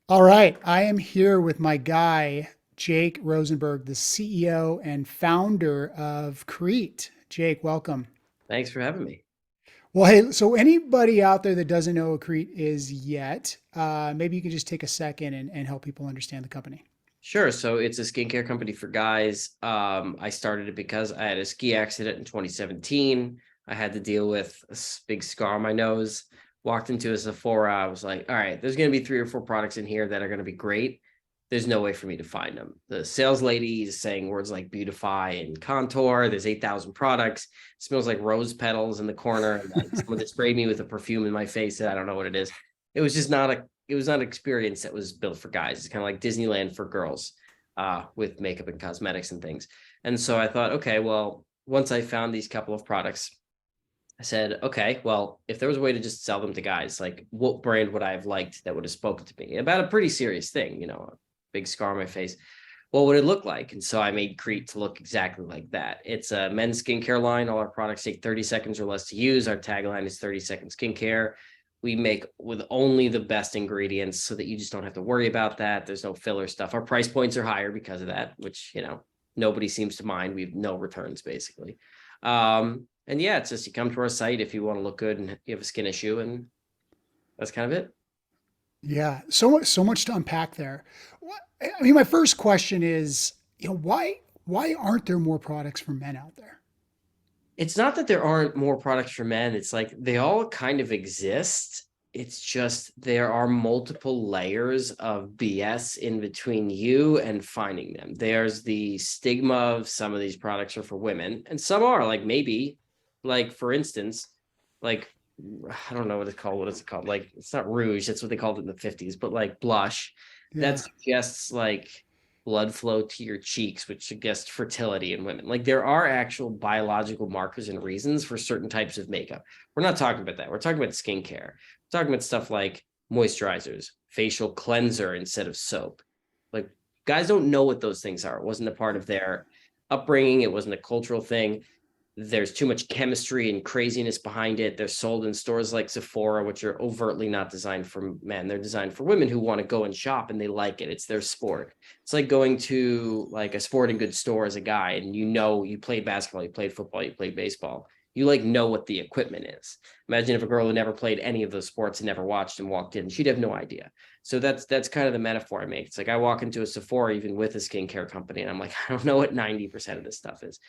All right. I am here with my guy, Jake Rosenberg, the CEO and founder of Krete. Jake, welcome. Thanks for having me. Well, hey, so anybody out there that doesn't know what Krete is yet, maybe you can just take a second and help people understand the company. Sure. So it's a skincare company for guys. I started it because I had a ski accident in 2017. I had to deal with a big scar on my nose. Walked into a Sephora. I was like, all right, there's going to be 3 or 4 products in here that are going to be great. There's no way for me to find them. The sales lady is saying words like beautify and contour. There's 8,000 products. It smells like rose petals in the corner. And like someone just sprayed me with a perfume in my face that I don't know what it is. It was just not a it was not an experience that was built for guys. It's kind of like Disneyland for girls, with makeup and cosmetics and things. And so I thought, okay, well, once I found these couple of products, I said, okay, well, if there was a way to just sell them to guys, like what brand would I have liked that would have spoken to me about a pretty serious thing, a big scar on my face? What would it look like? And so I made Crete to look exactly like that. It's a men's skincare line. All our products take 30 seconds or less to use. Our tagline is 30-second skincare. We make with only the best ingredients so that you just don't have to worry about that. There's no filler stuff. Our price points are higher because of that, which, nobody seems to mind. We have no returns basically. And yeah, it's just you come to our site if you want to look good and you have a skin issue, and that's kind of it. Yeah, so much to unpack there. I mean, my first question is, why aren't there more products for men out there? It's not that there aren't more products for men. It's like they all kind of exist. It's just there are multiple layers of BS in between you and finding them. There's the stigma of some of these products are for women, and some are like maybe, like for instance, like I don't know what it's called. What is it called? Like it's not rouge. That's what they called it in the 50s, but like blush that Yeah. suggests like blood flow to your cheeks, which suggests fertility in women. Like there are actual biological markers and reasons for certain types of makeup. We're not talking about that. We're talking about skincare. We're talking about stuff like moisturizers, facial cleanser instead of soap. Like guys don't know what those things are. It wasn't a part of their upbringing. It wasn't a cultural thing. There's too much chemistry and craziness behind it. They're sold in stores like Sephora, which are overtly not designed for men. They're designed for women who want to go and shop and they like it. It's their sport. It's like going to like a sporting goods store as a guy and you played basketball, you played football, you played baseball. You like know what the equipment is. Imagine if a girl who never played any of those sports and never watched and walked in, she'd have no idea. So that's kind of the metaphor I make. It's like I walk into a Sephora even with a skincare company and I'm like, I don't know what 90% of this stuff is.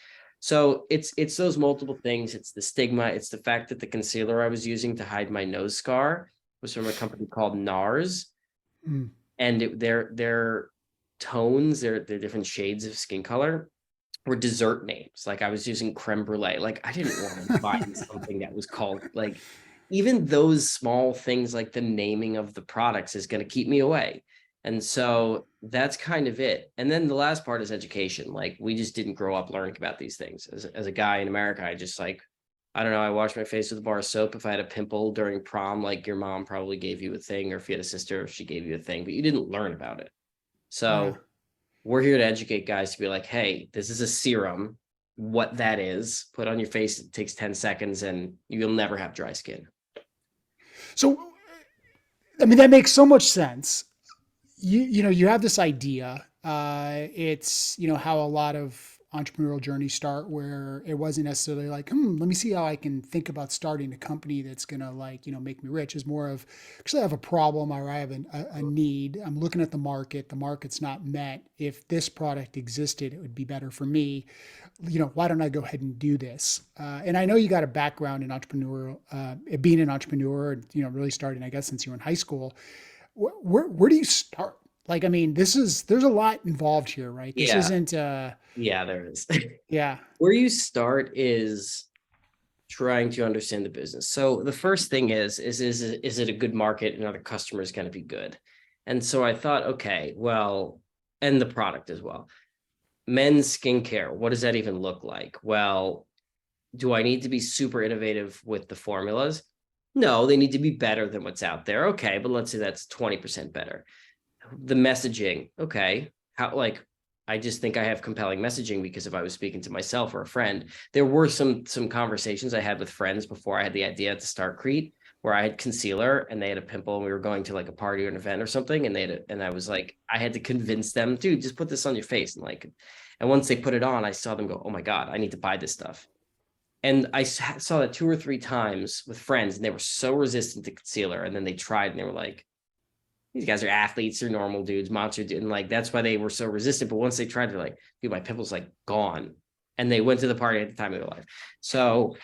So it's those multiple things. It's the stigma. It's the fact that the concealer I was using to hide my nose scar was from a company called NARS, Mm. and their tones, their different shades of skin color were dessert names. Like I was using creme brulee. Like I didn't want to buy something that was called like even those small things like the naming of the products is going to keep me away. And so that's kind of it. And then the last part is education. Like we just didn't grow up learning about these things. As a guy in America, I just like, I don't know, I washed my face with a bar of soap. If I had a pimple during prom, like your mom probably gave you a thing, or if you had a sister, she gave you a thing, but you didn't learn about it. Yeah. So we're here to educate guys to be like, hey, this is a serum, what that is, put on your face. It takes 10 seconds and you'll never have dry skin. So, I mean, that makes so much sense. You have this idea. It's how a lot of entrepreneurial journeys start, where it wasn't necessarily like, let me see how I can think about starting a company that's gonna like make me rich. It's more of actually I have a problem or I have a need. I'm looking at the market. The market's not met. If this product existed, it would be better for me. Why don't I go ahead and do this? And I know you got a background in entrepreneurial, being an entrepreneur, really starting, I guess, since you were in high school. Where do you start? Like, I mean, there's a lot involved here, right? This Yeah, isn't, yeah, there is. yeah, Where you start is trying to understand the business. So the first thing is it a good market and are the customers going to be good? And so I thought, okay, well, and the product as well. Men's skincare, what does that even look like? Well, do I need to be super innovative with the formulas? No, they need to be better than what's out there. Okay, but let's say that's 20% better. The messaging, okay, how like I just think I have compelling messaging because if I was speaking to myself or a friend, there were some conversations I had with friends before I had the idea to start Crete where I had concealer and they had a pimple and we were going to like a party or an event or something. And and I was like, I had to convince them, dude, just put this on your face. And once they put it on, I saw them go, oh my God, I need to buy this stuff. And I saw that 2 or 3 times with friends, and they were so resistant to concealer. And then they tried, and they were like, "These guys are athletes, they're normal dudes, monster dude." And like that's why they were so resistant. But once they tried, they're like, "Dude, my pimple's like gone," and they went to the party at the time of their life. So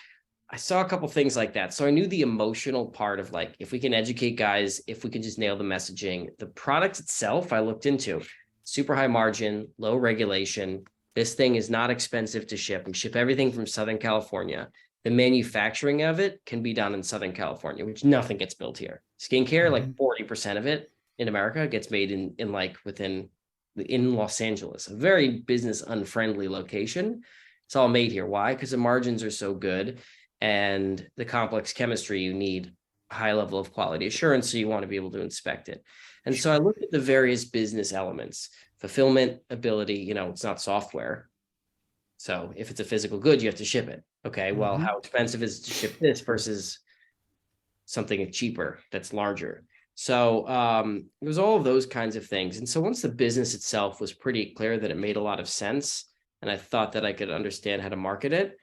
I saw a couple things like that. So I knew the emotional part of like, if we can educate guys, if we can just nail the messaging, the product itself, I looked into super high margin, low regulation. This thing is not expensive to ship. We ship everything from Southern California. The manufacturing of it can be done in Southern California, which nothing gets built here. Skincare, like 40% of it in America gets made in like in Los Angeles, a very business unfriendly location. It's all made here. Why? Because the margins are so good and the complex chemistry, you need a high level of quality assurance. So you want to be able to inspect it. And so I looked at the various business elements, fulfillment ability, it's not software. So if it's a physical good, you have to ship it. Okay, well, how expensive is it to ship this versus something cheaper that's larger? So it was all of those kinds of things. And so once the business itself was pretty clear that it made a lot of sense, and I thought that I could understand how to market it,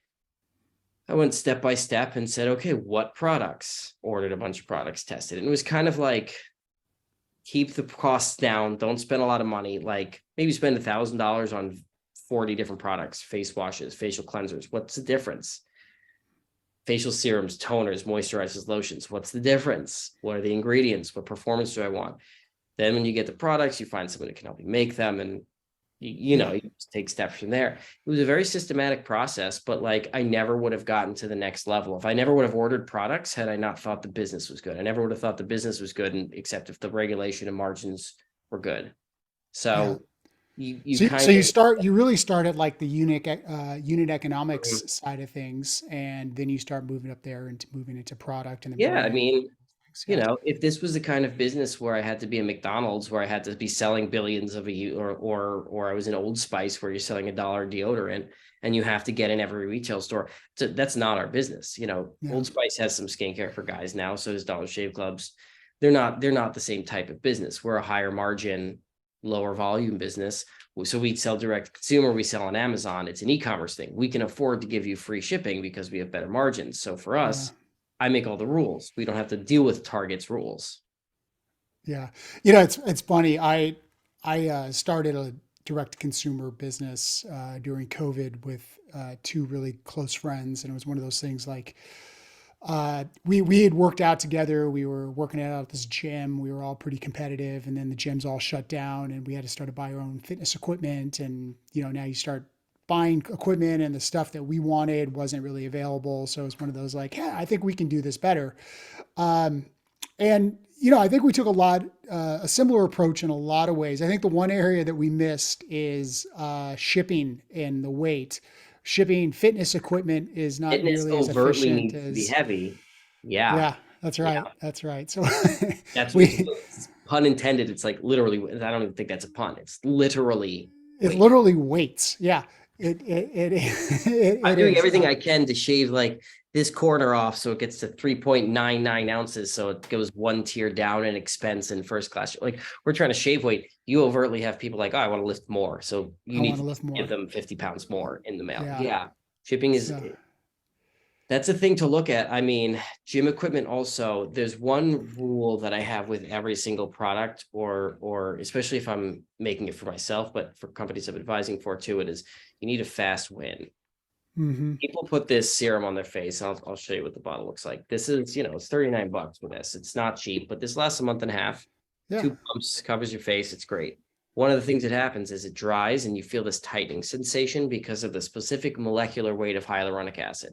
I went step by step and said, okay, what products? Ordered a bunch of products, tested. And it was kind of like, keep the costs down, don't spend a lot of money, like maybe spend $1,000 on 40 different products, face washes, facial cleansers. What's the difference? Facial serums, toners, moisturizers, lotions. What's the difference? What are the ingredients? What performance do I want? Then when you get the products, you find someone who can help you make them, and you just take steps from there. It was a very systematic process, but like I never would have gotten to the next level if I never would have ordered products had I not thought the business was good. I never would have thought the business was good, except if the regulation and margins were good. So you kind You really start at like the unit economics side of things, and then you start moving up there into moving into product and the yeah, I brand. mean, Yeah. if this was the kind of business where I had to be a McDonald's, where I had to be selling billions of a year, or I was in Old Spice where you're selling $1 deodorant and you have to get in every retail store. So that's not our business. Yeah. Old Spice has some skincare for guys now, so does Dollar Shave Clubs. They're not the same type of business. We're a higher margin, lower volume business. So we sell direct to consumer, we sell on Amazon. It's an e-commerce thing. We can afford to give you free shipping because we have better margins. So for Yeah. us, I make all the rules. We don't have to deal with Target's rules. Yeah. It's funny. I started a direct consumer business during COVID with two really close friends, and it was one of those things like we had worked out together. We were working out at this gym. We were all pretty competitive, and then the gyms all shut down, and we had to start to buy our own fitness equipment. And now you start buying equipment, and the stuff that we wanted wasn't really available. So it's one of those like, yeah, I think we can do this better. Um, and I think we took a similar approach in a lot of ways. I think the one area that we missed is shipping and the weight. Shipping fitness equipment is not Fitness nearly as overtly efficient needs to be as, heavy. Yeah. yeah, that's Yeah. right. That's right. So That's we, it's pun intended. It's like literally, I don't even think that's a pun. It's literally it's weight. literally weights. Yeah, I'm it doing is. everything I can to shave like this corner off so it gets to 3.99 ounces. So it goes one tier down in expense in first class. Like we're trying to shave weight. You overtly have people like, oh, I want to lift more. So you I need want to to lift give more. them 50 pounds more in the mail. Yeah. Yeah. Shipping is So That's a thing to look at. I mean, gym equipment also, there's one rule that I have with every single product, or especially if I'm making it for myself, but for companies I'm advising for too, it is you need a fast win. hmm People put this serum on their face. I'll show you what the bottle looks like. This is, it's $39 for this. It's not cheap, but this lasts a month and a half. yeah. 2 pumps, covers your face. It's great. One of the things that happens is it dries and you feel this tightening sensation because of the specific molecular weight of hyaluronic acid.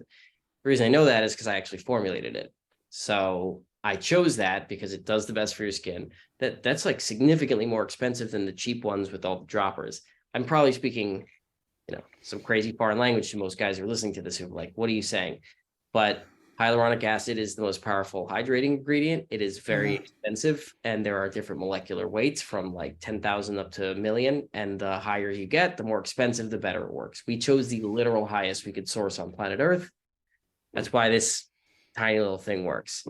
The reason I know that is because I actually formulated it. So I chose that because it does the best for your skin. That's like significantly more expensive than the cheap ones with all the droppers. I'm probably speaking, some crazy foreign language to most guys who are listening to this who are like, what are you saying? But hyaluronic acid is the most powerful hydrating ingredient. It is very Yeah. expensive, and there are different molecular weights from like 10,000 up to a million. And the higher you get, the more expensive, the better it works. We chose the literal highest we could source on planet Earth. That's why this tiny little thing works.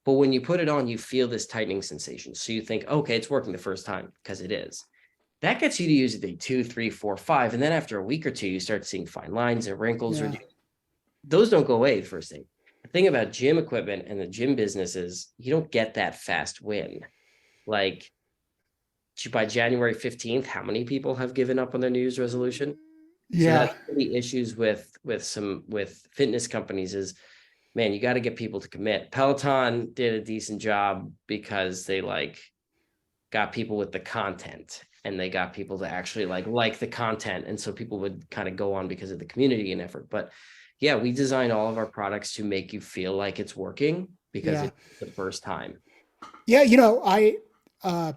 But when you put it on, you feel this tightening sensation. So you think, okay, it's working the first time, because it is. That gets you to use it day 2, 3, 4, 5. And then after a week or two, you start seeing fine lines and wrinkles. Or Yeah. those don't go away the first thing. The thing about gym equipment and the gym business is you don't get that fast win. Like by January 15th, how many people have given up on their New Year's resolution? So Yeah. that's the issues with fitness companies is, man, you got to get people to commit. Peloton did a decent job because they got people with the content, and they got people to actually like the content, and so people would kind of go on because of the community and effort. But yeah, we design all of our products to make you feel like it's working because Yeah. it's the first time. Yeah. A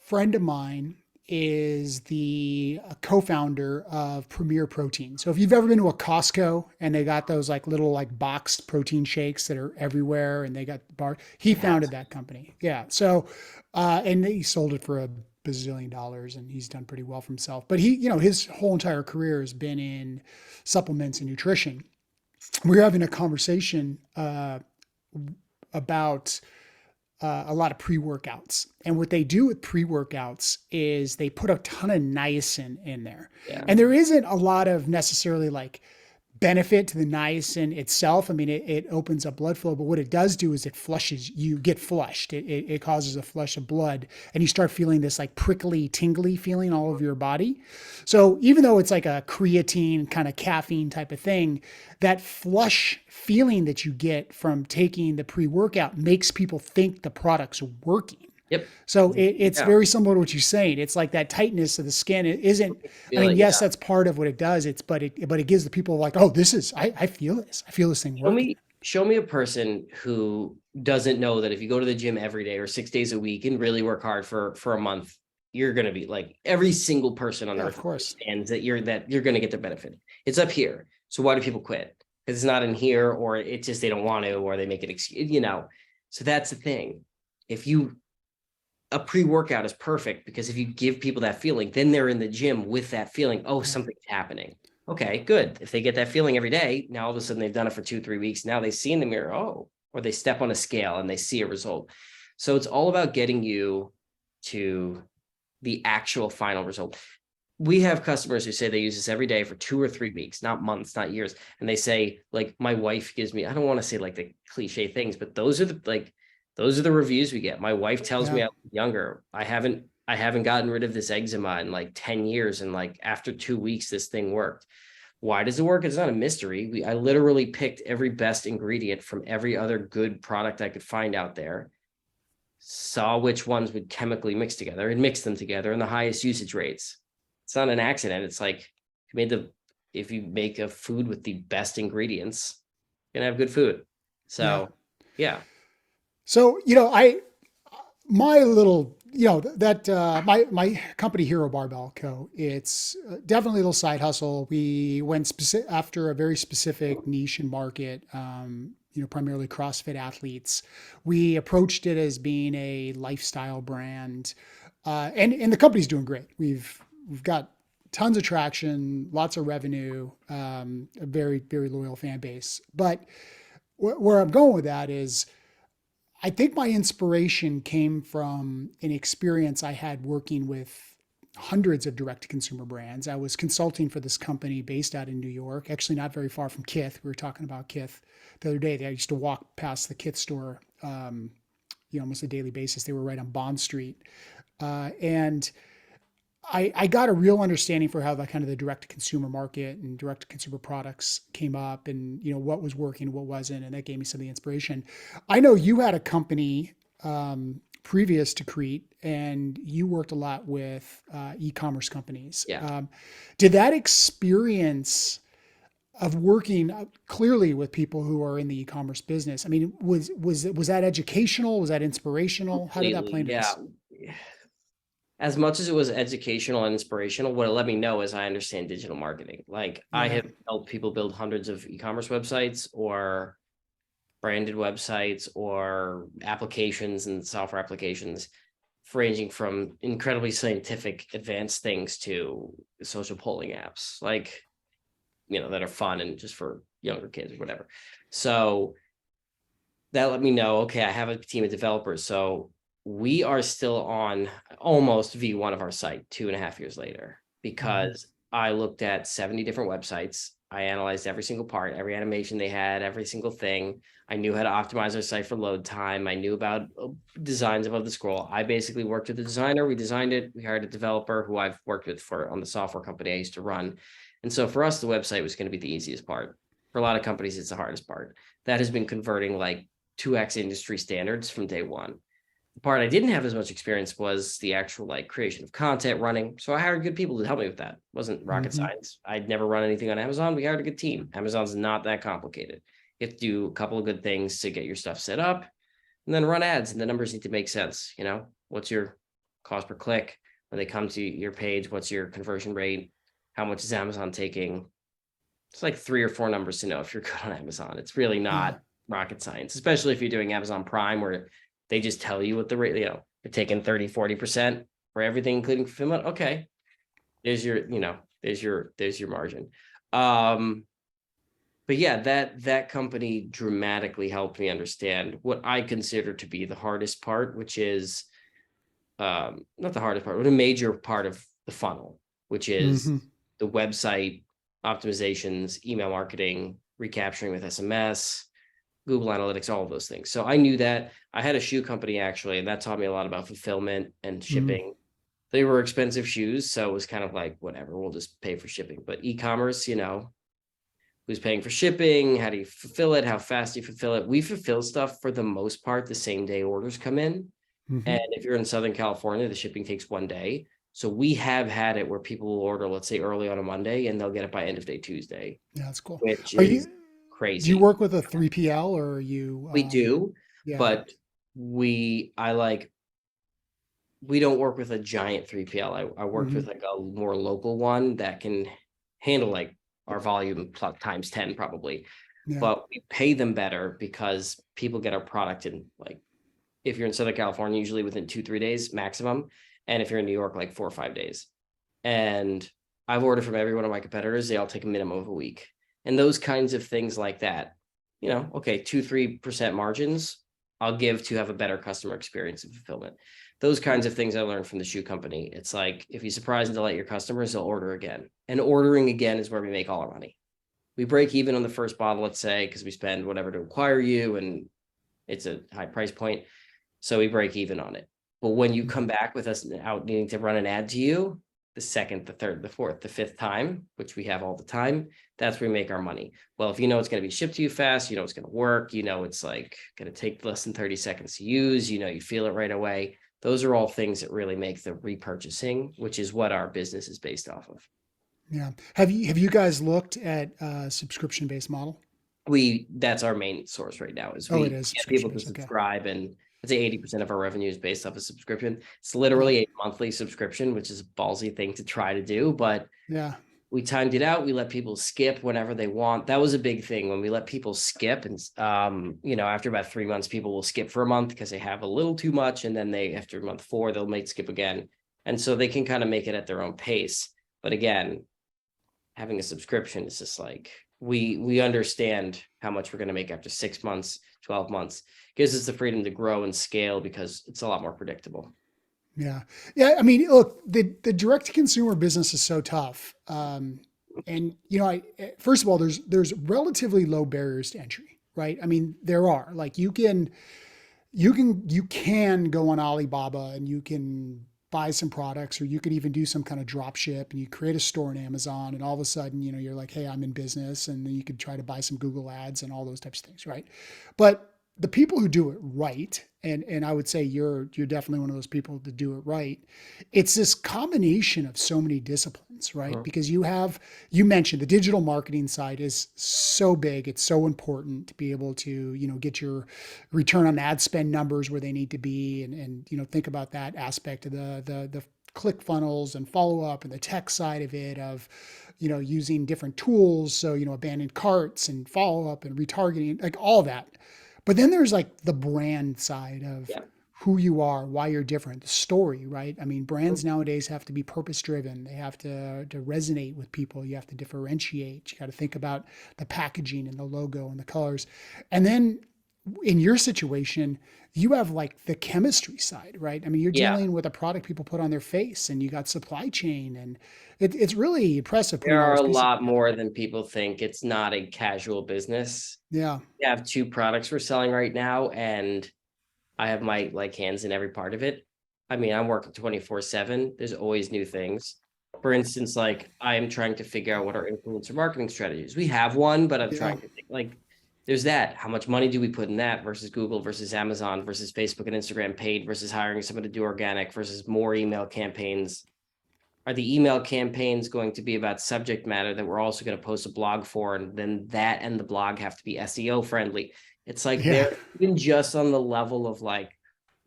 friend of mine is the co-founder of Premier Protein. So if you've ever been to a Costco and they got those like little like boxed protein shakes that are everywhere and they got bar, he Yeah. founded that company. Yeah. So, and he sold it for $1 bazillion and he's done pretty well for himself. But his whole entire career has been in supplements and nutrition. We were having a conversation about a lot of pre-workouts. And what they do with pre-workouts is they put a ton of niacin in there. Yeah. And there isn't a lot of necessarily like benefit to the niacin itself. I mean, it opens up blood flow, but what it does do is it flushes, you get flushed. It causes a flush of blood and you start feeling this like prickly, tingly feeling all over your body. So even though it's like a creatine kind of caffeine type of thing, that flush feeling that you get from taking the pre-workout makes people think the product's working. Yep. So it's Yeah. very similar to what you're saying. It's like that tightness of the skin. It isn't. I Feel mean, it. yes, Yeah. that's part of what it does. But it gives the people like, oh, this is. I feel this. I feel this thing Show working. me, show me a person who doesn't know that if you go to the gym every day or 6 days a week and really work hard for a month, you're gonna be like every single person on Yeah, of earth course. understands that you're gonna get the benefit. It's up here. So why do people quit? Because it's not in here, or it's just they don't want to, or they make an excuse. So that's the thing. If you A pre-workout is perfect because if you give people that feeling, then they're in the gym with that feeling, oh, Yeah. something's happening. Okay, good. If they get that feeling every day, now all of a sudden they've done it for 2, 3 weeks. Now they see in the mirror, oh, or they step on a scale and they see a result. So it's all about getting you to the actual final result. We have customers who say they use this every day for 2 or 3 weeks, not months, not years. And they say, like, my wife gives me, I don't want to say like the cliche things, but those are the reviews we get. My wife tells me Yeah. I was younger. I haven't gotten rid of this eczema in like 10 years. And like after 2 weeks, this thing worked. Why does it work? It's not a mystery. I literally picked every best ingredient from every other good product I could find out there, saw which ones would chemically mix together and mix them together in the highest usage rates. It's not an accident. It's like if you make a food with the best ingredients, you're gonna have good food. Yeah. So yeah. So my little that my company Hero Barbell Co. It's definitely a little side hustle. We went after a very specific niche and market. Primarily CrossFit athletes. We approached it as being a lifestyle brand, and the company's doing great. We've got tons of traction, lots of revenue, a very very loyal fan base. But where I'm going with that is I think my inspiration came from an experience I had working with hundreds of direct to consumer brands. I was consulting for this company based out in New York, actually not very far from Kith. We were talking about Kith the other day. I used to walk past the Kith store, almost a daily basis. They were right on Bond Street. And I got a real understanding for how the kind of the direct to consumer market and direct to consumer products came up and what was working, what wasn't, and that gave me some of the inspiration. I know you had a company previous to Krete, and you worked a lot with e-commerce companies. Yeah. Did that experience of working clearly with people who are in the e-commerce business? I mean, was that educational? Was that inspirational? How did that play Completely. into Yeah. this? As much as it was educational and inspirational, what it let me know is I understand digital marketing. Like I Yeah. have helped people build hundreds of e-commerce websites or branded websites or applications and software applications, ranging from incredibly scientific advanced things to social polling apps, like, that are fun and just for younger kids or whatever. So that let me know, okay, I have a team of developers. So we are still on almost V1 of our site 2.5 years later, Mhm. because I looked at 70 different websites. I analyzed every single part, every animation they had, every single thing. I knew how to optimize our site for load time. I knew about designs above the scroll. I basically worked with the designer. We designed it. We hired a developer who I've worked with for on the software company I used to run. And so for us, the website was going to be the easiest part. For a lot of companies, it's the hardest part. That has been converting like 2x industry standards from day one. The part I didn't have as much experience was the actual like creation of content running. So I hired good people to help me with that. It wasn't rocket Mhm. science. I'd never run anything on Amazon. We hired a good team. Amazon's not that complicated. You have to do a couple of good things to get your stuff set up and then run ads, and the numbers need to make sense. What's your cost per click when they come to your page? What's your conversion rate? How much is Amazon taking? It's like 3 or 4 numbers to know if you're good on Amazon. It's really Yeah. not rocket science, especially if you're doing Amazon Prime, where they just tell you what the rate, they're taking 30-40% for everything, including fulfillment. Okay. There's your margin. Um, but yeah, that company dramatically helped me understand what I consider to be the hardest part, which is not the hardest part, but a major part of the funnel, which is Mhm. the website optimizations, email marketing, recapturing with SMS, Google Analytics, all of those things. So I knew that. I had a shoe company actually, and that taught me a lot about fulfillment and Mhm. shipping. They were expensive shoes, so it was kind of like whatever, we'll just pay for shipping. But e-commerce, who's paying for shipping? How do you fulfill it? How fast do you fulfill it? We fulfill stuff for the most part the same day orders come in. And Mhm. if you're in Southern California, the shipping takes one day. So we have had it where people will order, let's say early on a Monday, and they'll get it by end of day Tuesday, Yeah, that's cool. which Are you is do you crazy. work with a 3PL or are you We do, yeah. but we don't work with a giant 3PL. I worked with Mhm. like a more local one that can handle like our volume times 10 probably. Yeah. But we pay them better because people get our product in like, if you're in Southern California, usually within 2-3 days maximum. And if you're in New York, like 4 or 5 days. And I've ordered from every one of my competitors. They all take a minimum of a week. And those kinds of things like that, okay, 2-3% margins I'll give to have a better customer experience and fulfillment. Those kinds of things I learned from the shoe company. It's like if you surprise and delight your customers, they'll order again. And ordering again is where we make all our money. We break even on the first bottle, let's say, because we spend whatever to acquire you and it's a high price point. So we break even on it. But when you come Mhm. back with us out needing to run an ad to you, the second, the third, the fourth, the fifth time, which we have all the time, that's where we make our money. Well, if you know it's going to be shipped to you fast, it's going to work, it's like going to take less than 30 seconds to use, you feel it right away. Those are all things that really make the repurchasing, which is what our business is based off of. Yeah. Have you guys looked at a subscription based model? That's our main source right now is Oh, it we is get subscription people to based. Okay. subscribe, and I'd say 80% of our revenue is based off a subscription. It's Yeah. literally a monthly subscription, which is a ballsy thing to try to do, but Yeah. we timed it out. We let people skip whenever they want. That was a big thing when we let people skip. And, after about 3 months, people will skip for a month because they have a little too much. And then after month 4, they'll make skip again. And so they can kind of make it at their own pace. But again, having a subscription is just like we understand how much we're going to make after 6 months, 12 months. Gives us the freedom to grow and scale because it's a lot more predictable. Yeah. Yeah. I mean, look, the direct to consumer business is so tough. And first of all, there's relatively low barriers to entry, right? I mean, there are like you can go on Alibaba and you can buy some products, or you could even do some kind of drop ship and you create a store on Amazon, and all of a sudden, you're like, hey, I'm in business, and then you could try to buy some Google ads and all those types of things, right? But the people who do it right, and I would say you're definitely one of those people to do it right. It's this combination of so many disciplines, right? Mhm. Because you mentioned the digital marketing side is so big, it's so important to be able to get your return on ad spend numbers where they need to be, and think about that aspect of the click funnels and follow up and the tech side of it, of using different tools, so abandoned carts and follow up and retargeting, like all that. But then there's like the brand side of Yeah. who you are, why you're different, the story, right? I mean, Mhm. brands nowadays have to be purpose driven. They have to resonate with people. You have to differentiate. You got to think about the packaging and the logo and the colors. And then in your situation, you have like the chemistry side, right? I mean, you're Yeah, dealing with a product people put on their face, and you got supply chain, and it's really impressive putting there all are those a pieces lot together. more than people think. It's not a casual business. Yeah, We have two products we're selling right now, and I have my like hands in every part of it. I mean, I'm working 24/7. There's always new things. For instance, like I am trying to figure out what our influencer marketing strategy is. We have one, but I'm yeah, trying to think like there's that. How much money do we put in that versus Google versus Amazon versus Facebook and Instagram paid versus hiring someone to do organic versus more email campaigns? Are the email campaigns going to be about subject matter that we're also going to post a blog for? And then that and the blog have to be SEO friendly. It's like yeah, they're even just on the level of like,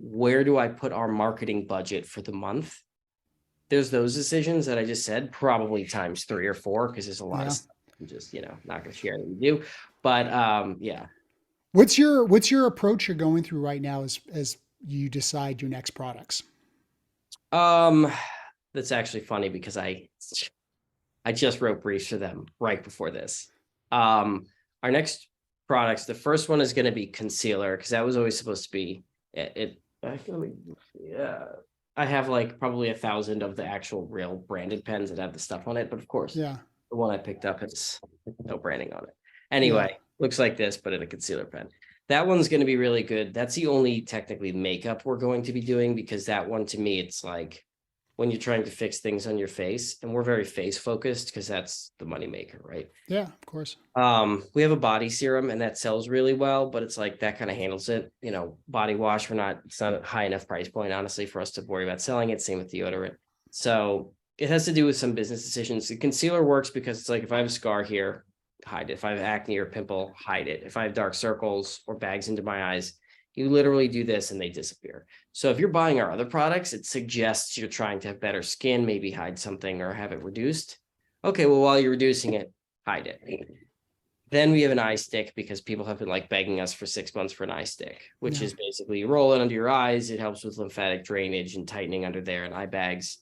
where do I put our marketing budget for the month? There's those decisions that I just said, probably times 3 or 4, because there's a lot of yeah. stuff I'm just, not going to share that we do. But yeah. What's your approach you're going through right now as you decide your next products? Um, that's actually funny because I just wrote briefs for them right before this. Our next products, the first one is going to be concealer because that was always supposed to be it. I feel like, yeah, I have like probably 1,000 of the actual real branded pens that have the stuff on it, but of course, Yeah, the one I picked up has no branding on it. yeah, Anyway, looks like this, but in a concealer pen. That one's going to be really good. That's the only technically makeup we're going to be doing because that one to me, it's like when you're trying to fix things on your face, and we're very face focused because that's the money maker, right? yeah. Of course. We have a body serum and that sells really well, but it's like that kind of handles it. Body wash, it's not a high enough price point, honestly, for us to worry about selling it. Same with deodorant. So it has to do with some business decisions. The concealer works because it's like if I have a scar here, hide it. If I have acne or pimple, hide it. If I have dark circles or bags under my eyes, you literally do this and they disappear. So if you're buying our other products, it suggests you're trying to have better skin, maybe hide something or have it reduced. Okay, well, while you're reducing it, hide it. Then we have an eye stick because people have been like begging us for 6 months for an eye stick, which Yeah, is basically you roll it under your eyes. It helps with lymphatic drainage and tightening under there and eye bags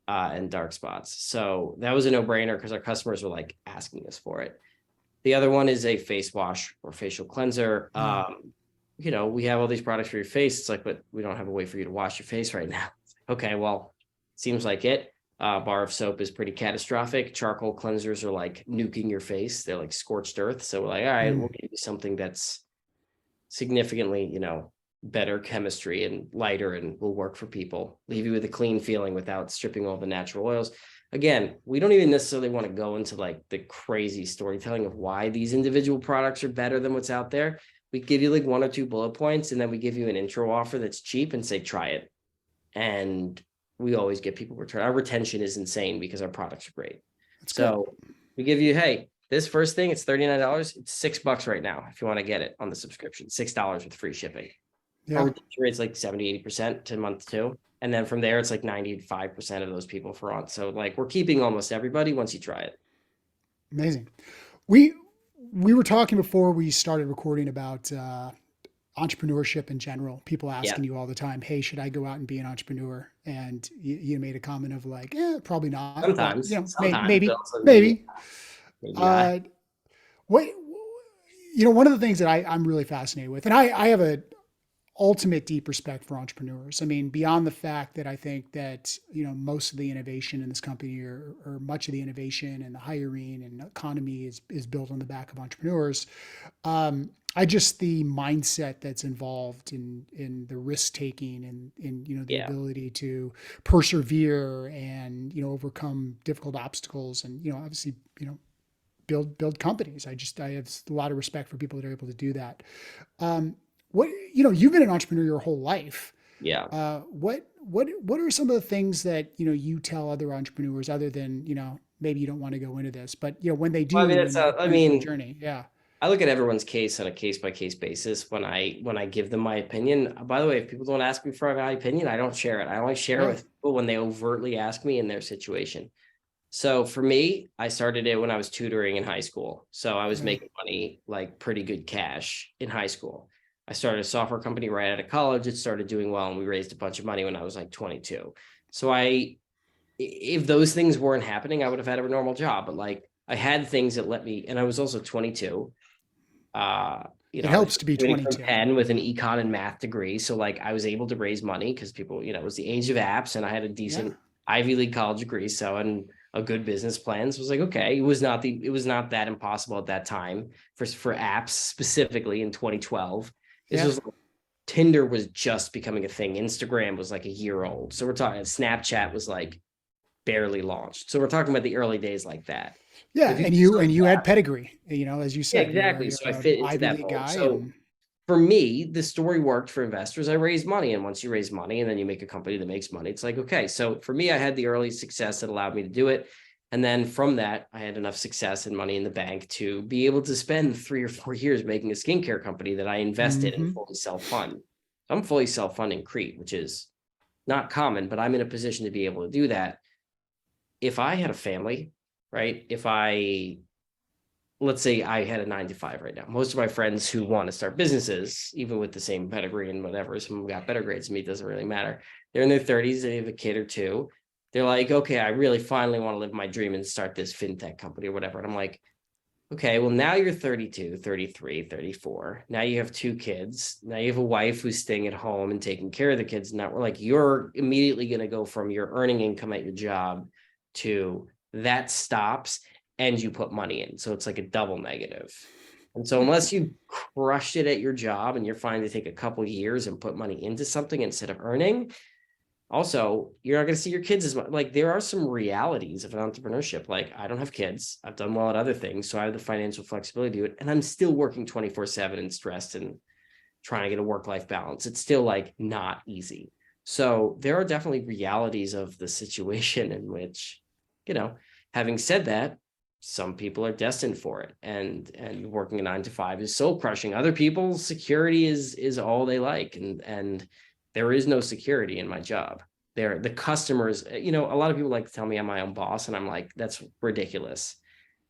and dark spots. So that was a no brainer because our customers were like asking us for it. The other one is a face wash or facial cleanser. yeah. We have all these products for your face. It's like, but we don't have a way for you to wash your face right now. Okay, well, seems like it. Bar of soap is pretty catastrophic. Charcoal cleansers are like nuking your face. They're like scorched earth. So we're like, all right, Mm, we'll give you something that's significantly, better chemistry and lighter and will work for people. Leave you with a clean feeling without stripping all the natural oils. Again, we don't even necessarily want to go into like the crazy storytelling of why these individual products are better than what's out there. We give you like 1 or 2 bullet points and then we give you an intro offer that's cheap and say, try it. And we always get people return. Our retention is insane because our products are great. that's good. So we give you, hey, this first thing, it's $39. It's $6 right now if you want to get it on the subscription, $6 with free shipping. Our Yeah, retention rate's like 70-80% to month 2. And then from there, it's like 95% of those people for on. So like we're keeping almost everybody once you try it. amazing. We we were talking before we started recording about entrepreneurship in general. People Yeah. asking you all the time, "Hey, should I go out and be an entrepreneur?" And you made a comment of like, probably not," but Sometimes, but maybe, also maybe, maybe. maybe not. Uh, what one of the things that I'm really fascinated with, and I have a ultimate deep respect for entrepreneurs. I mean, beyond the fact that I think that most of the innovation in this company, or much of the innovation and the hiring and economy is built on the back of entrepreneurs. I just the mindset that's involved in the risk taking and in the Yeah. ability to persevere and overcome difficult obstacles and obviously build companies. I have a lot of respect for people that are able to do that. Um, what you've been an entrepreneur your whole life. Yeah. What are some of the things that you tell other entrepreneurs other than maybe you don't want to go into this, but when they Well, I mean, do and they're I going through a mean, journey, yeah, I look at everyone's case on a case by case basis when I give them my opinion. By the way, if people don't ask me for my opinion, I don't share it. I only share it yeah, with people when they overtly ask me in their situation. So for me, I started it when I was tutoring in high school. So I was yeah, making money, like pretty good cash in high school. I started a software company right out of college. It started doing well, and we raised a bunch of money when I was like 22. So if those things weren't happening, I would have had a normal job. But like I had things that let me, and I was also 22. You It know, I was helps to be graduating from 22. Penn with an econ and math degree. So like I was able to raise money because people, it was the age of apps and I had a Yeah. decent Ivy League college degree. So, and a good business plan. So it was like, okay, it was not that impossible at that time for apps specifically in 2012. This Yeah. was Tinder was just becoming a thing. Instagram was like a year old. So we're talking Snapchat was like barely launched. So we're talking about the early days like that. So Yeah. if you And you had pedigree, as you yeah, said, exactly. So I you're an fit into Ivy that League mold. guy So and for me, the story worked for investors. I raised money. And once you raise money and then you make a company that makes money, it's like, okay. So for me, I had the early success that allowed me to do it. And then from that, I had enough success and money in the bank to be able to spend 3 or 4 years making a skincare company that I invested in hmm fully self-fund. I'm fully self-funding Krete, which is not common, but I'm in a position to be able to do that. If I had a family, right? If I let's say I had a 9 to 5 right now. Most of my friends who want to start businesses, even with the same pedigree and whatever, some got better grades than me, doesn't really matter. They're in their 30s, they have a kid or two. They're like, okay, I really finally want to live my dream and start this fintech company or whatever. And I'm like, okay, well, now you're 32, 33, 34. Now you have 2 kids. Now you have a wife who's staying at home and taking care of the kids. Now we're like, you're immediately going to go from your earning income at your job to that stops and you put money in. So it's like a double negative. And so unless you crushed it at your job and you're fine to take a couple years and put money into something instead of earning, also you're not going to see your kids as much. Like there are some realities of an entrepreneurship. Like I don't have kids, I've done well at other things, so I have the financial flexibility to do it, and I'm still working 24/7 and stressed and trying to get a work-life balance. It's still like not easy. So there are definitely realities of the situation in which, you know having said that, some people are destined for it, and working a 9 to 5 is soul crushing. Other people's security is all they like, and there is no security in my job. There, the customers, a lot of people like to tell me I'm my own boss, and I'm like, that's ridiculous.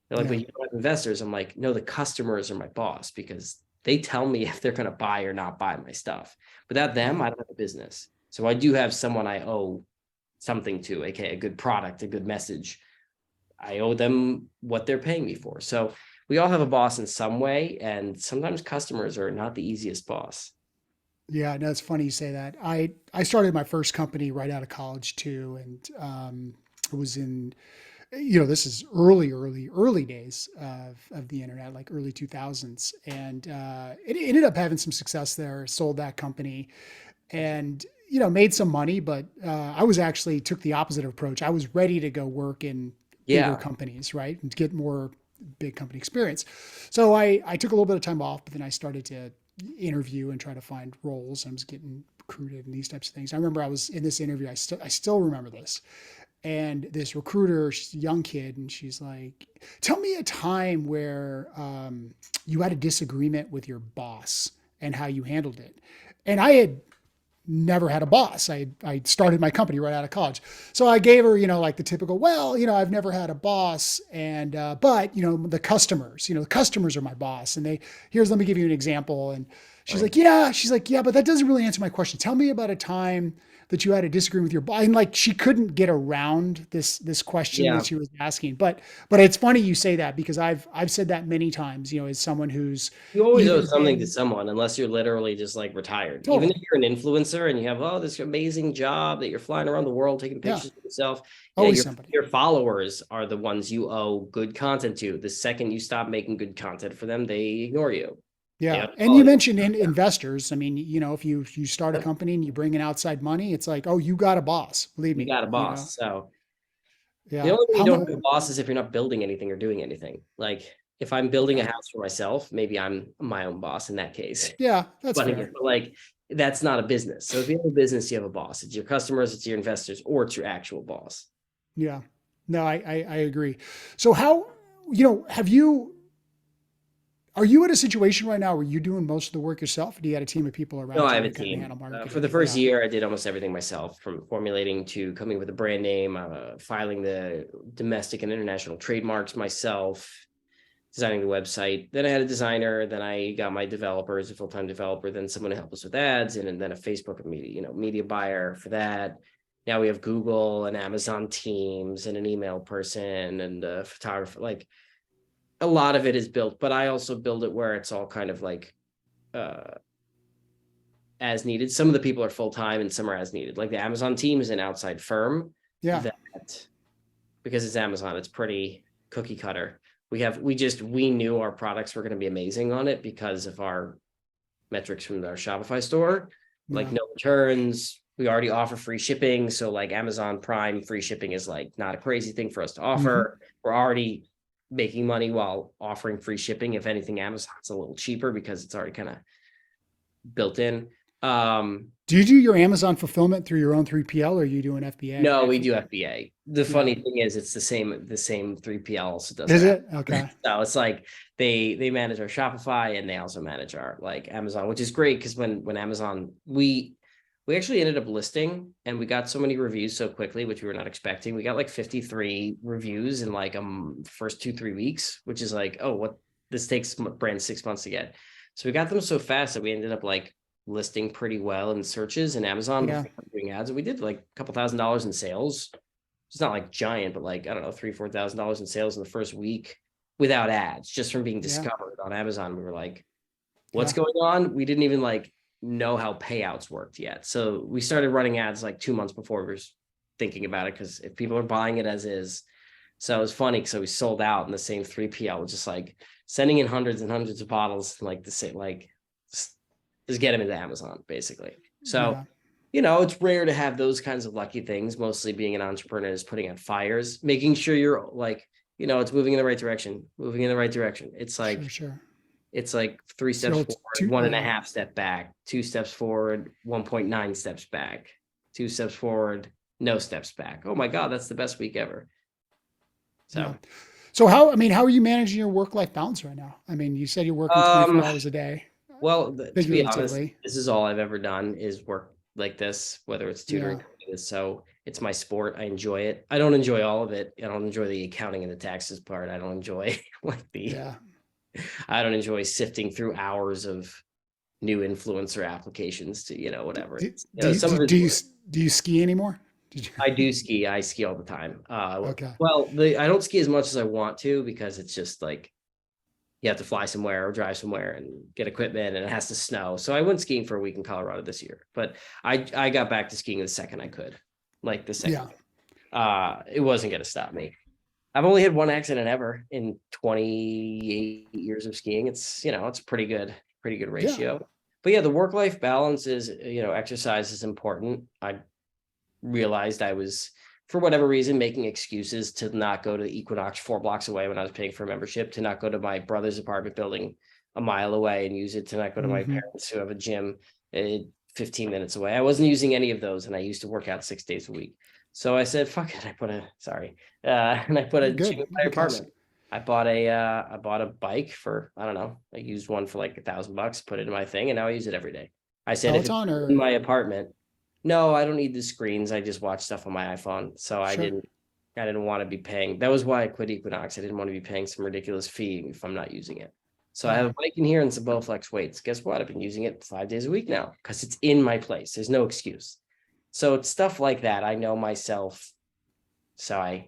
They're like, yeah. but you don't have investors. I'm like, no, the customers are my boss because they tell me if they're going to buy or not buy my stuff. Without them, Yeah. I don't have a business. So I do have someone I owe something to, aka a good product, a good message. I owe them what they're paying me for. So we all have a boss in some way, and sometimes customers are not the easiest boss. Yeah, no, it's funny you say that. I started my first company right out of college too, and it was in this is early days of the internet, like early 2000s, and it ended up having some success there. Sold that company, and made some money, but I was actually took the opposite approach. I was ready to go work in bigger Yeah. companies, right, and get more big company experience. So I took a little bit of time off, but then I started to interview and try to find roles. I was getting recruited and these types of things. I remember I was in this interview. I still remember this. And this recruiter, she's a young kid, and she's like, "Tell me a time where you had a disagreement with your boss and how you handled it." And I had never had a boss. I started my company right out of college. So I gave her, like the typical, well, I've never had a boss. And, but, the customers are my boss. And let me give you an example. And she's like, yeah, but that doesn't really answer my question. Tell me about a time that you had a disagreement with your boss. And like, she couldn't get around this question that Yeah. she was asking. But it's funny you say that because I've said that many times, as someone who's You always owe either something to been someone unless you're literally just like retired. Even if totally, you're an influencer and you have, this amazing job that you're flying around the world taking yeah, pictures of yourself. Yeah, always your somebody. your followers are the ones you owe good content to. The second you stop making good content for them, they ignore you. They Yeah, and unfollow you you. mentioned investors. I mean, if you start a Yep. company and you bring in outside money, it's like, oh, you got a boss. Believe You me. got a boss. So the Yeah. only way you How don't much? have a boss is if you're not building anything or doing anything. Like if I'm building a Yeah, house for myself, maybe I'm my own boss in that case. yeah, that's Running it, fair. but like that's not a business. So if you have a business, you have a boss. It's your customers, it's your investors, or it's your actual boss. Yeah, no, I agree. So how, have you? Are you in a situation right now where you're doing most of the work yourself? Or do you have a team of people No, around I you have a to kind of team. handle For the marketing? first Yeah, year, I did almost everything myself, from formulating to coming up with a brand name, filing the domestic and international trademarks myself, designing the website. Then I had a designer. Then I got my developers, a full-time developer. Then someone to help us with ads, and then a Facebook media, media buyer for that. Now we have Google and Amazon teams and an email person and a photographer. Like a lot of it is built, but I also build it where it's all kind of like uh as needed. Some of the people are full-time and some are as needed. Like the Amazon team is an outside firm Yeah. that, because it's Amazon, it's pretty cookie cutter. We knew our products were going to be amazing on it because of our metrics from our Shopify store, like Yeah. no returns. We already offer free shipping. So like Amazon Prime free shipping is like not a crazy thing for us to Hmm. offer. We're already making money while offering free shipping. If anything, Amazon's a little cheaper because it's already kind of built in. Do you do your Amazon fulfillment through your own 3PL or are you doing FBA? No, we do FBA. The Yeah. funny thing is it's the same 3PL also does Is our it? Okay. so it's like they manage our Shopify and they also manage our like Amazon, which is great because when Amazon we actually ended up listing and we got so many reviews so quickly, which we were not expecting. We got like 53 reviews in like first 2-3 weeks, which is like, oh, what this takes brand 6 months to get. So we got them so fast that we ended up like listing pretty well in searches in Amazon Yeah. before doing ads. And we did like a couple $1,000s in sales. It's not like giant, but like, I don't know, $3,000-4,000 in sales in the first week without ads, just from being Yeah. discovered on Amazon. We were like, what's Yeah. going on? We didn't even like know how payouts worked yet. So we started running ads like 2 months before we were thinking about it. Cause if people are buying it as is, so it was funny. So we sold out in the same 3PL, just like sending in hundreds and hundreds of bottles, like the same, like just get them into Amazon basically. So, Yeah. it's rare to have those kinds of lucky things. Mostly being an entrepreneur is putting out fires, making sure you're like, it's moving in the right direction, moving in the right direction. Sure. Sure. It's like 3 steps So it's forward, two. one and a Yeah. half step back, 2 steps forward, 1.9 steps back, 2 steps forward, no steps back. Oh my God, that's the best week ever. Yeah. So, So how are you managing your work-life balance right now? I mean, you said you're working 24 um, hours a day, well, to be honest, figuratively. this is all I've ever done is work like this, whether it's tutoring. Yeah. So it's my sport. I enjoy it. I don't enjoy all of it. I don't enjoy the accounting and the taxes part. I don't enjoy like Yeah. I don't enjoy sifting through hours of new influencer applications to, whatever. Do, It's, do, you- some do, of it's do you work. do you ski anymore? Did you? I do ski. I ski all the time. Okay. Well, I don't ski as much as I want to because it's just like you have to fly somewhere or drive somewhere and get equipment and it has to snow. So I went skiing for a week in Colorado this year, but I got back to skiing the second I could, like the second. Yeah. It wasn't going to stop me. I've only had one accident ever in 28 years of skiing. It's pretty good Yeah. ratio. But yeah, the work-life balance is, exercise is important. I realized I was, for whatever reason, making excuses to not go to the Equinox 4 blocks away when I was paying for a membership, to not go to my brother's apartment building a mile away and use it, to not go to my Hmm. parents who have a gym 15 minutes away. I wasn't using any of those, and I used to work out 6 days a week. So I said, "Fuck it." And I put a gym Good. in my Because apartment. I bought a bike for, I don't know. I used one for like $1,000, put it in my thing, and now I use it every day. I said, if it's Peloton in or my apartment, no, I don't need the screens. I just watch stuff on my iPhone. So sure. I didn't want to be paying. That was why I quit Equinox. I didn't want to be paying some ridiculous fee if I'm not using it. So I Yeah. have a bike in here and some Bowflex weights. Guess what? I've been using it 5 days a week now because it's in my place. There's no excuse. So it's stuff like that. I know myself. So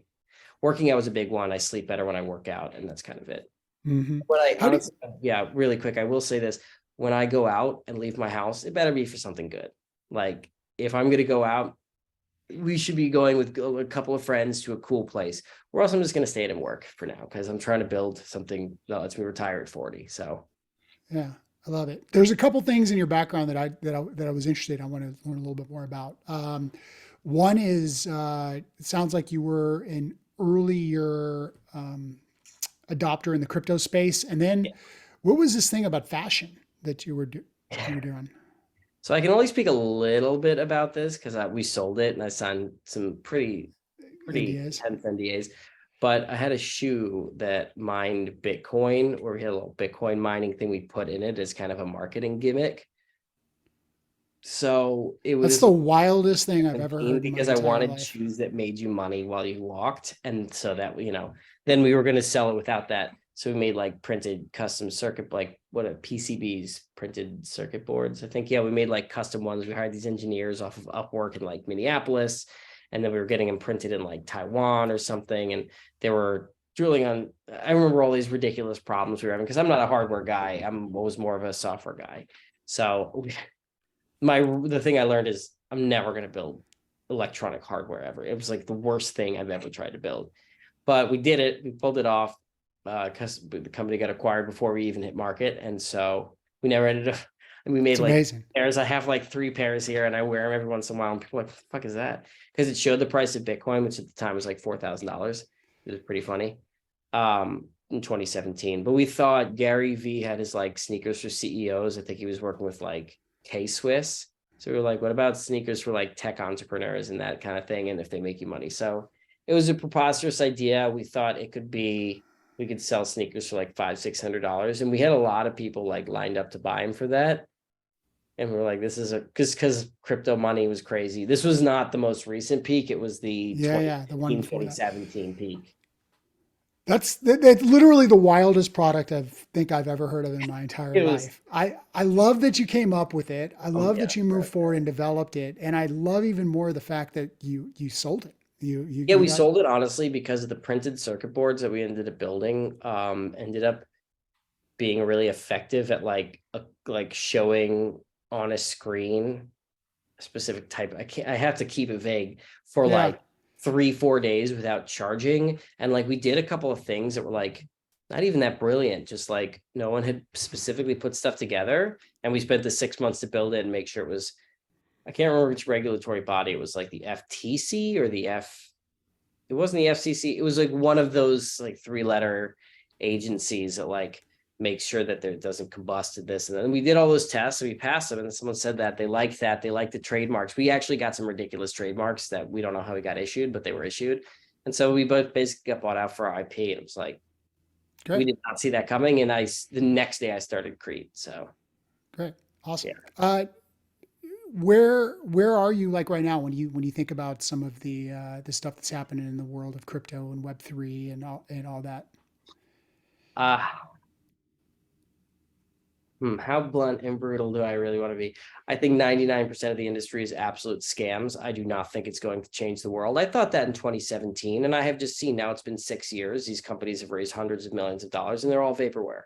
working out was a big one. I sleep better when I work out, and that's kind of it. Hmm. But I How do honestly, yeah, really quick, I will say this. When I go out and leave my house, it better be for something good. Like if I'm gonna go out, we should be going with a couple of friends to a cool place. Or else I'm just gonna stay in and work for now because I'm trying to build something that lets me retire at 40. So Yeah, I love it. There's a couple things in your background that I was interested in. I want to learn a little bit more about. One is it sounds like you were an earlier adopter in the crypto space, and then yeah. what was this thing about fashion that you were doing? So I can only speak a little bit about this because we sold it and I signed some pretty NDAs. intense NDAs. But I had a shoe that mined Bitcoin, or we had a little Bitcoin mining thing we put in it as kind of a marketing gimmick. So it That's was the wildest thing I've ever heard in my because I entire wanted life. shoes that made you money while you walked. And so that, then we were going to sell it without that. So we made like printed custom circuit, like what are PCBs, printed circuit boards. I think, yeah, we made like custom ones. We hired these engineers off of Upwork in like Minneapolis. And then we were getting them printed in like Taiwan or something. And they were drooling on. I remember all these ridiculous problems we were having because I'm not a hardware guy. I'm always more of a software guy. So the thing I learned is I'm never going to build electronic hardware ever. It was like the worst thing I've ever tried to build. But we did it. We pulled it off because the company got acquired before we even hit market, and so we never ended up. And we made It's like amazing. pairs. I have like 3 pairs here, and I wear them every once in a while. And people are like, "What the fuck is that?" Because it showed the price of Bitcoin, which at the time was like $4,000. It was pretty funny. In 2017, but we thought Gary V had his like sneakers for CEOs. I think he was working with like K Swiss. So we were like, what about sneakers for like tech entrepreneurs and that kind of thing? And if they make you money. So it was a preposterous idea. We thought it could be, we could sell sneakers for like $500-600. And we had a lot of people like lined up to buy them for that. And we were like, this is because crypto money was crazy. This was not the most recent peak. It was the Yeah, yeah, the one 2016, before that. 2017 peak. That's literally the wildest product I think I've ever heard of in my entire It was, life. I love that you came up with it. I love yeah. that you moved forward and developed it, and I love even more the fact that you sold it. Yeah, You we got sold it honestly because of the printed circuit boards that we ended up building. Ended up being really effective at like showing on a screen a specific type. I have to keep it vague for yeah like 3-4 days without charging. And like we did a couple of things that were like not even that brilliant. Just like no one had specifically put stuff together. And we spent the 6 months to build it and make sure it was, I can't remember which regulatory body it was, like the FTC or the it wasn't the FCC. It was like one of those like 3-letter agencies that like makes sure that there doesn't combust to this. And then we did all those tests and we passed them. And someone said that they liked that. They liked the trademarks. We actually got some ridiculous trademarks that we don't know how we got issued, but they were issued. And so we both basically got bought out for our IP. And it was like, we great, did not see that coming. And the next day I started Krete. So great, awesome. yeah. Where are you like right now when you think about some of the stuff that's happening in the world of crypto and Web3 and all that? Uh, how blunt and brutal do I really want to be? I think 99% of the industry is absolute scams. I do not think it's going to change the world. I thought that in 2017, and I have just seen now it's been 6 years. These companies have raised hundreds of millions of dollars, and they're all vaporware.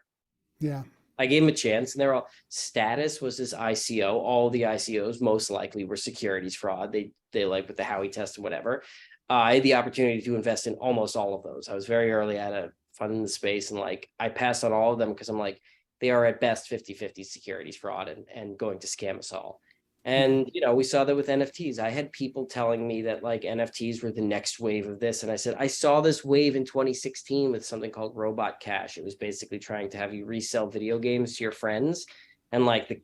Yeah, I gave them a chance, and they're all Status was this ICO. All the ICOs most likely were securities fraud. They like with the Howey test and whatever. I had the opportunity to invest in almost all of those. I was very early at a fund in the space, and like I passed on all of them because I'm like, they are at best 50-50 securities fraud and going to scam us all. yeah, And we saw that with NFTs. I had people telling me that like NFTs were the next wave of this. And I said, I saw this wave in 2016 with something called Robot Cash. It was basically trying to have you resell video games to your friends. And like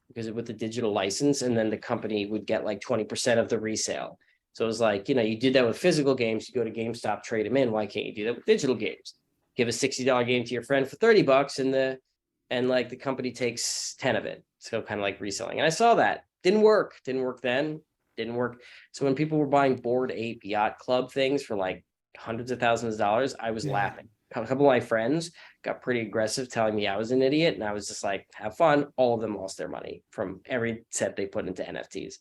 because with the digital license, and then the company would get like 20% of the resale. So it was like, you did that with physical games, you go to GameStop, trade them in. Why can't you do that with digital games? Give a $60 game to your friend for $30 and like the company takes 10 of it. So kind of like reselling. And I saw that. Didn't work then, didn't work. So when people were buying Bored Ape Yacht Club things for like hundreds of thousands of dollars, I was yeah. laughing. A couple of my friends got pretty aggressive telling me I was an idiot. And I was just like, have fun. All of them lost their money from every set they put into NFTs.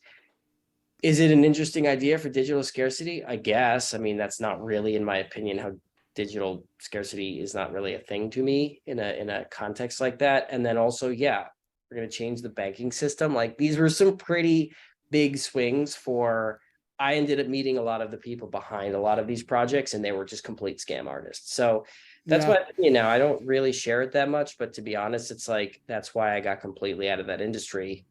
Is it an interesting idea for digital scarcity? I guess. I mean, that's not really, in my opinion, how digital scarcity is not really a thing to me in a context like that. And then also, yeah, we're going to change the banking system. Like these were some pretty big swings for, I ended up meeting a lot of the people behind a lot of these projects, and they were just complete scam artists. So that's Yeah. why, I don't really share it that much, but to be honest, it's like, that's why I got completely out of that industry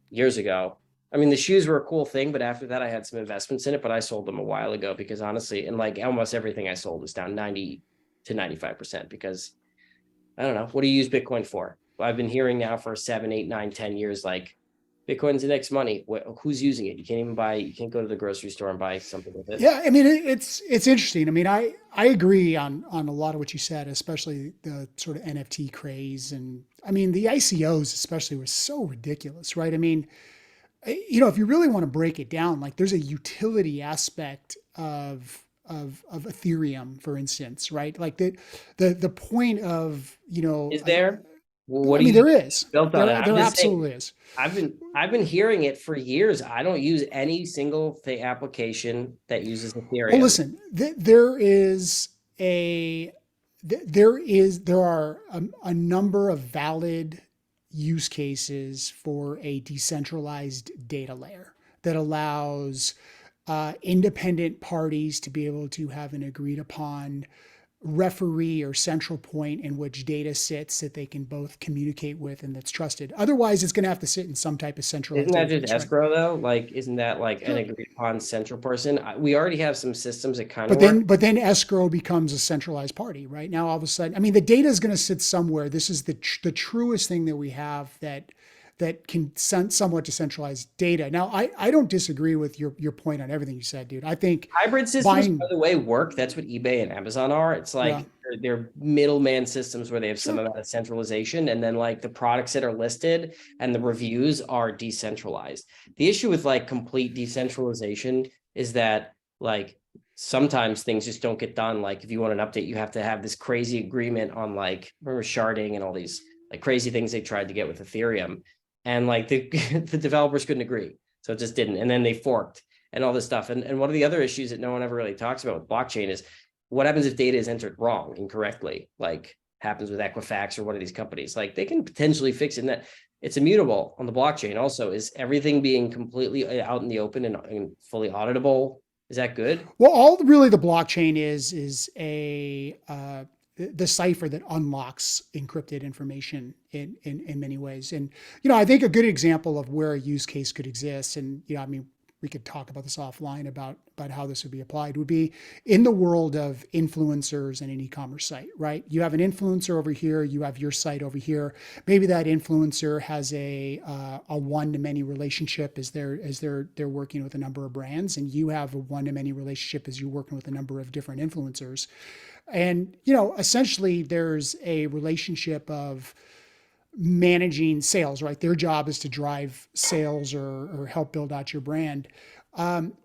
years ago. I mean, the shoes were a cool thing, but after that, I had some investments in it, but I sold them a while ago because honestly, and like almost everything I sold is down 90 to 95% because I don't know. What do you use Bitcoin for? Well, I've been hearing now for 7, 8, 9, 10 years, like Bitcoin's the next money. Who's using it? You can't go to the grocery store and buy something with it. Yeah, I mean it's interesting. I mean, I agree on a lot of what you said, especially the sort of NFT craze, and I mean the ICOs especially was so ridiculous, right? I mean, if you really want to break it down, like there's a utility aspect of Ethereum, for instance, right? Like the point of Is there? Well, what I do mean you there is built on it? I'm there just saying, absolutely is. I've been hearing it for years. I don't use any single application that uses Well, Ethereum. listen, there is a there are a number of valid use cases for a decentralized data layer that allows independent parties to be able to have an agreed upon referee or central point in which data sits that they can both communicate with and that's trusted. Otherwise, it's going to have to sit in some type of Isn't centralized that just database, right? escrow though? Like, isn't that like an Sure. agreed upon central person? We already have some systems that kind of But work. then escrow becomes a centralized party, right? Now all of a sudden, I mean, the data is going to sit somewhere. This is the truest thing that we have that can somewhat decentralize data. Now, I don't disagree with your point on everything you said, dude. I think Hybrid systems, by buying, the way, work. That's what eBay and Amazon are. It's yeah, like they're middleman systems where they have some sure. amount of centralization, and then like the products that are listed and the reviews are decentralized. The issue with like complete decentralization is that like sometimes things just don't get done. Like if you want an update, you have to have this crazy agreement on like remember sharding and all these like crazy things they tried to get with Ethereum, and like the the developers couldn't agree, so it just didn't. And then they forked and all this stuff. And one of the other issues that no one ever really talks about with blockchain is what happens if data is entered wrong, incorrectly, like happens with Equifax or one of these companies. Like they can potentially fix it. And that it's immutable on the blockchain. Also, is everything being completely out in the open and fully auditable? Is that good? Well, all really the blockchain is a the cipher that unlocks encrypted information in many ways. And I think a good example of where a use case could exist, and I mean, we could talk about this offline about how this would be applied, would be in the world of influencers and an e-commerce site, right? You have an influencer over here, you have your site over here. Maybe that influencer has a one-to-many relationship as they're working with a number of brands, and you have a one-to-many relationship as you're working with a number of different influencers. And essentially, there's a relationship of managing sales, right? Their job is to drive sales or help build out your brand.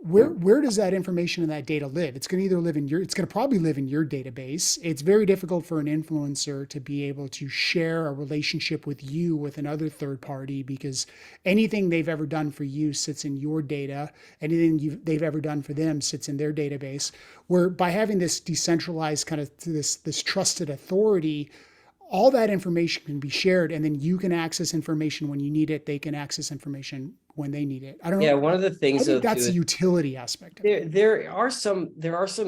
Where does that information and that data live? It's going to either live in it's going to probably live in your database. It's very difficult for an influencer to be able to share a relationship with you with another third party, because anything they've ever done for you sits in your data. Anything they've ever done for them sits in their database. Where by having this decentralized kind of this trusted authority, all that information can be shared, and then you can access information when you need it. They can access information when they need it. I don't Yeah, know. one of the I things think though that's too the is utility aspect of it. there are some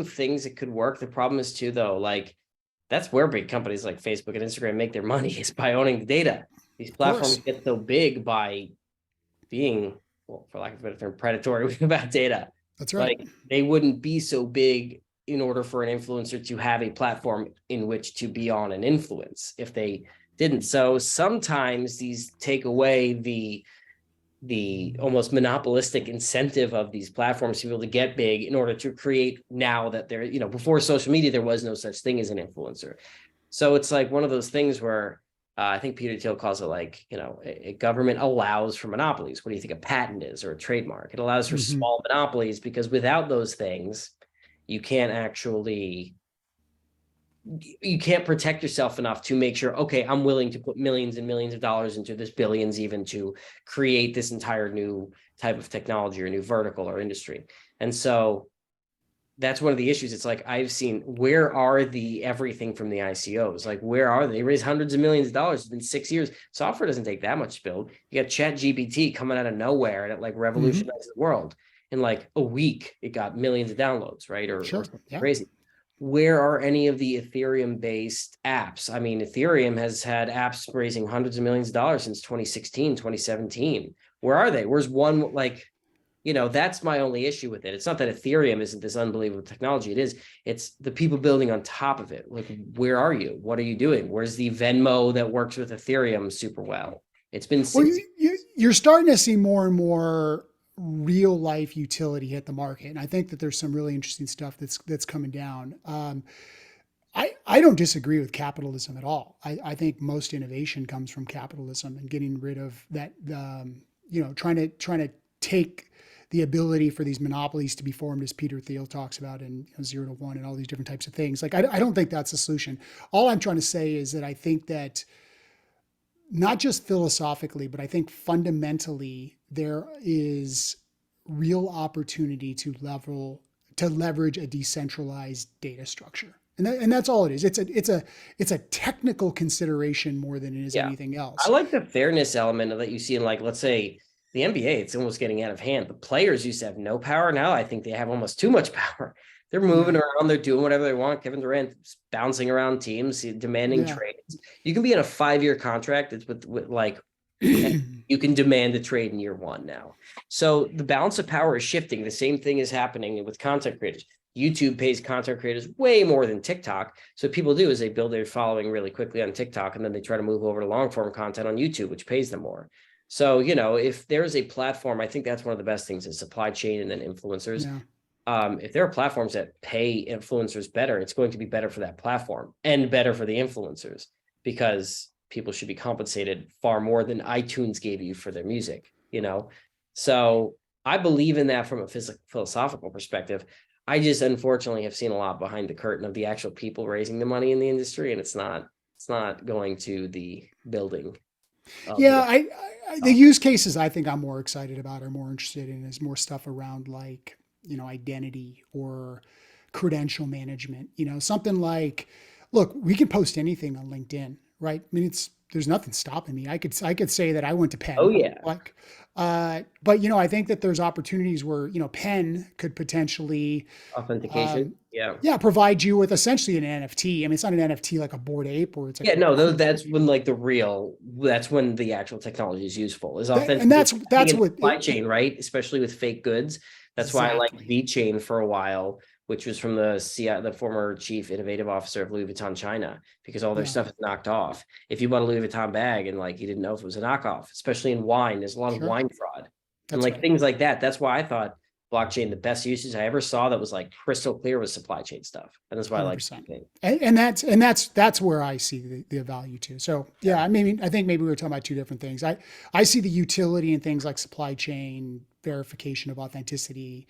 things that could work. The problem is too though, like that's where big companies like Facebook and Instagram make their money is by owning the data. These Of course. platforms get so big by being, well, for lack of a better term, predatory about data. That's right. Like they wouldn't be so big in order for an influencer to have a platform in which to be on an influence if they didn't. So sometimes these take away the almost monopolistic incentive of these platforms to be able to get big in order to create now that they're, before social media, there was no such thing as an influencer. So it's like one of those things where I think Peter Thiel calls it like, a government allows for monopolies. What do you think a patent is or a trademark? It allows for Mm-hmm. small monopolies because without those things, you can't actually you can't protect yourself enough to make sure, okay, I'm willing to put millions and millions of dollars into this, billions even, to create this entire new type of technology or new vertical or industry. And so that's one of the issues. It's like I've seen, where are the everything from the ICOs? Like, where are they? They raised hundreds of millions of dollars. It's been 6 years. Software doesn't take that much to build. You got Chat GPT coming out of nowhere and it like Mm-hmm. revolutionized the world. In like a week, it got millions of downloads, right? Or Sure. something Yeah. crazy. Where are any of the Ethereum based apps? I mean, Ethereum has had apps raising hundreds of millions of dollars since 2016, 2017. Where are they? Where's one? Like, that's my only issue with it. It's not that Ethereum isn't this unbelievable technology. It is. It's the people building on top of it. Like, where are you? What are you doing? Where's the Venmo that works with Ethereum super well? It's been Well, 6 years. you're starting to see more and more real life utility hit the market, and I think that there's some really interesting stuff that's coming down. I don't disagree with capitalism at all. I think most innovation comes from capitalism and getting rid of that. Trying to take the ability for these monopolies to be formed, as Peter Thiel talks about in 0 to 1 and all these different types of things. Like I don't think that's the solution. All I'm trying to say is that I think that not just philosophically, but I think fundamentally there is real opportunity to leverage a decentralized data structure. And that's all it is. It's a technical consideration more than it is Yeah. anything I else. like the fairness element that you see in, like, let's say the NBA, it's almost getting out of hand. The players used to have no power. Now I think they have almost too much power. They're moving Yeah. around, they're doing whatever they want. Kevin Durant bouncing around teams, demanding Yeah. trades. You can be in a 5-year contract that's with like, you can demand a trade in year one now. So the balance of power is shifting. The same thing is happening with content creators. YouTube pays content creators way more than TikTok. So what people do is they build their following really quickly on TikTok, and then they try to move over to long form content on YouTube, which pays them more. So, if there's a platform, I think that's one of the best things is supply chain and then influencers. Yeah. If there are platforms that pay influencers better, it's going to be better for that platform and better for the influencers, because people should be compensated far more than iTunes gave you for their music. So I believe in that from a philosophical perspective. I just unfortunately have seen a lot behind the curtain of the actual people raising the money in the industry, and it's not going to the building of Yeah, the the use cases I think I'm more excited about or more interested in is more stuff around like, identity or credential management. Something like, look, we can post anything on LinkedIn, right? I mean, there's nothing stopping me. I could say that I went to oh Penn, yeah, like, but I think that there's opportunities where Penn could potentially authentication. um, Yeah. yeah, provide you with essentially an NFT. I mean, it's not an NFT like a Bored Ape where it's like Yeah, no, that's when like that's when the actual technology is useful, is and authentication that's in what supply chain, right? Especially with fake goods. That's why I like exactly. V-Chain for a while, which was from the former chief innovative officer of Louis Vuitton China, because all their Yeah, stuff is knocked off. If you bought a Louis Vuitton bag and like you didn't know if it was a knockoff, especially in wine, there's a lot of sure. wine fraud and That's like right. things like that. That's why I thought blockchain, the best usage I ever saw that was like crystal clear was supply chain stuff. And that's why I like 100%. V-Chain. And that's where I see the value too. So Yeah. yeah, I think maybe we were talking about two different things. I see the utility in things like supply chain verification of authenticity,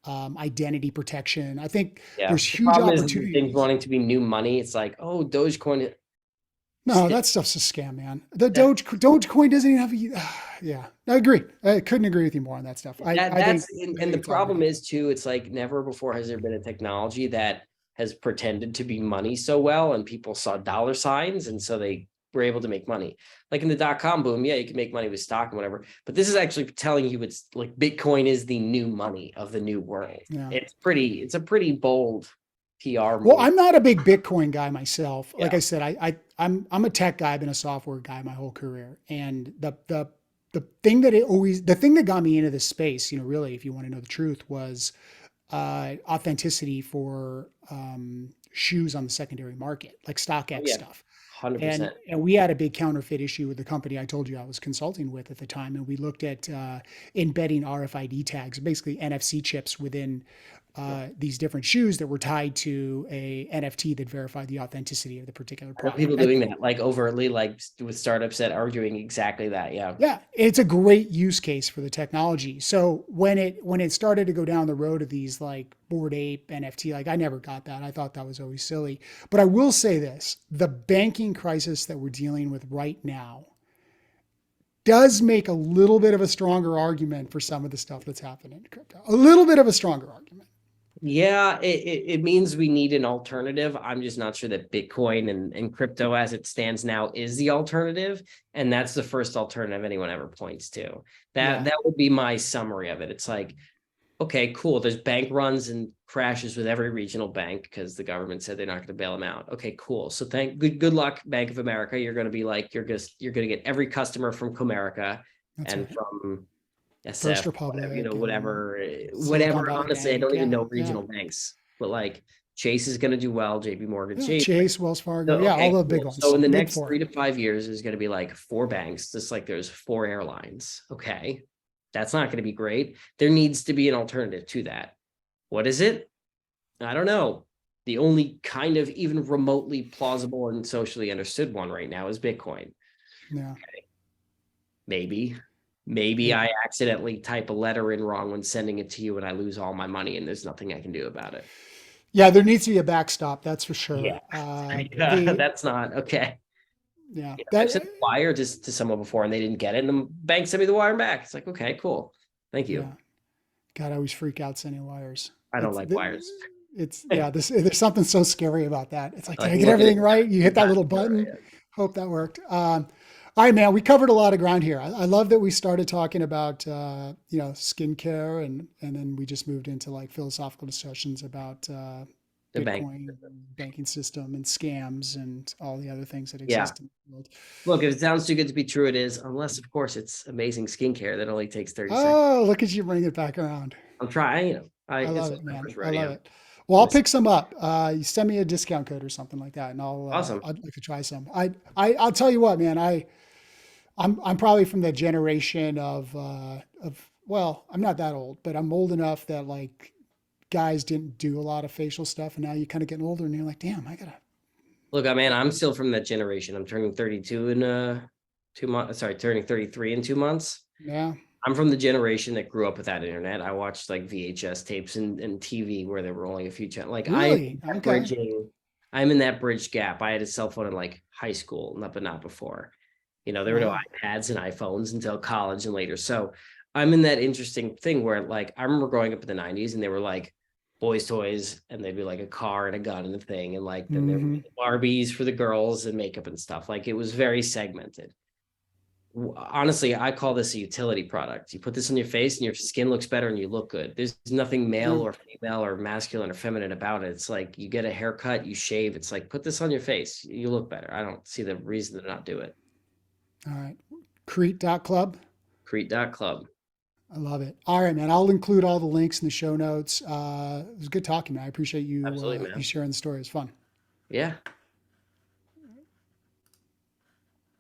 identity protection. I think Yeah. there's The huge problem is the things opportunities. wanting to be new money. It's like, oh, Dogecoin. No, that stuff's a scam, man. The That Dogecoin doesn't even have a. Yeah, I agree. I couldn't agree with you more on that stuff. I that I think that's I and think the it's all problem is ridiculous. too, it's like never before has there been a technology that has pretended to be money so well, and people saw dollar signs, and so they were able to make money. Like in the dot-com boom, yeah, you can make money with stock and whatever, but this is actually telling you it's like Bitcoin is the new money of the new world. Yeah. It's a pretty bold PR Well, move. I'm not a big Bitcoin guy myself. Like Yeah. I said, I'm a tech guy. I've been a software guy my whole career, and the thing that got me into this space, really, if you want to know the truth, was authenticity for shoes on the secondary market, like Oh StockX yeah, stuff. And 100%. and we had a big counterfeit issue with the company I told you I was consulting with at the time, and we looked at embedding RFID tags, basically NFC chips within these different shoes that were tied to a NFT that verified the authenticity of the particular I know people product. doing that like overtly, like with startups that are doing exactly that. Yeah. Yeah, it's a great use case for the technology. So when it started to go down the road of these like Bored Ape NFT, like I never got that. I thought that was always silly. But I will say this: the banking crisis that we're dealing with right now does make a little bit of a stronger argument for some of the stuff that's happening in crypto. A little bit of a stronger argument. Yeah, it means we need an alternative. I'm just not sure that Bitcoin and crypto as it stands now is the alternative. And that's the first alternative anyone ever points to. That Yeah, that would be my summary of it. It's like, okay, cool. There's bank runs and crashes with every regional bank because the government said they're not going to bail them out. Okay, cool. So good luck, Bank of America. You're going to be like, you're going to get every customer from Comerica that's and right. from First SF, whatever, Republic and Silicon whatever. Valley Honestly, I Bank. don't even Yeah, know yeah, regional banks, but like Chase is going to do well, JP Morgan yeah. Chase. Chase, Wells Fargo. So, Yeah, all okay, the big cool. So ones, in the the big next three four. to 5 years, there's going to be like four banks, just like there's four airlines. Okay. That's not going to be great. There needs to be an alternative to that. What is it? I don't know. The only kind of even remotely plausible and socially understood one right now is Bitcoin. Yeah, Maybe. Maybe yeah. I accidentally type a letter in wrong when sending it to you and I lose all my money and there's nothing I can do about it. Yeah, there needs to be a backstop. That's for Yeah. sure. Yeah, that's not okay. Yeah, I've that, sent a wire to someone before and they didn't get it, and the bank sent me the wire back. It's like, okay, cool. Thank you. yeah. God, I always freak out sending wires. I don't It's like wires. It's yeah. There's something so scary about that. It's like, did Like I get looking at everything right? You hit that little button. yeah. Hope that worked. All right, man. We covered a lot of ground here. I love that we started talking about skincare, and then we just moved into like philosophical discussions about The bank. Bitcoin, banking system, and scams, and all the other things that Yeah. exist in the world. Look, if it sounds too good to be true, it is. Unless, of course, it's amazing skincare that only takes 30 seconds. Oh, look at you bring it back around. I'm trying, I I it's love like it, my man. first I love rodeo. it. Well, I'll Listen, pick some up. You send me a discount code or something like that, and awesome. I'd like to try some. I'll tell you what, man. I'm probably from the generation of well, I'm not that old, but I'm old enough that like guys didn't do a lot of facial stuff, and now you kind of getting older, and you're like, damn, I gotta. Look, man, I'm still from that generation. I'm turning 32 in 2 months. Sorry, turning 33 in 2 months. Yeah, I'm from the generation that grew up without internet. I watched like VHS tapes and TV where there were only a few channels. Like really? Okay. I'm in that bridge gap. I had a cell phone in like high school, but not before. There were no Wow. iPads and iPhones until college and later. So I'm in that interesting thing where like I remember growing up in the 90s and they were like boys' toys and they'd be like a car and a gun and a thing. And like then there would Hmm. be Barbies for the girls and makeup and stuff. Like it was very segmented. Honestly, I call this a utility product. You put this on your face and your skin looks better and you look good. There's nothing male Yeah. or female or masculine or feminine about it. It's like you get a haircut, you shave. It's like put this on your face, you look better. I don't see the reason to not do it. All right. Crete.club. Crete.club. I love it. All right, man. I'll include all the links in the show notes. It was good talking, man. I appreciate you Absolutely, you man. sharing the story. It's fun. Yeah.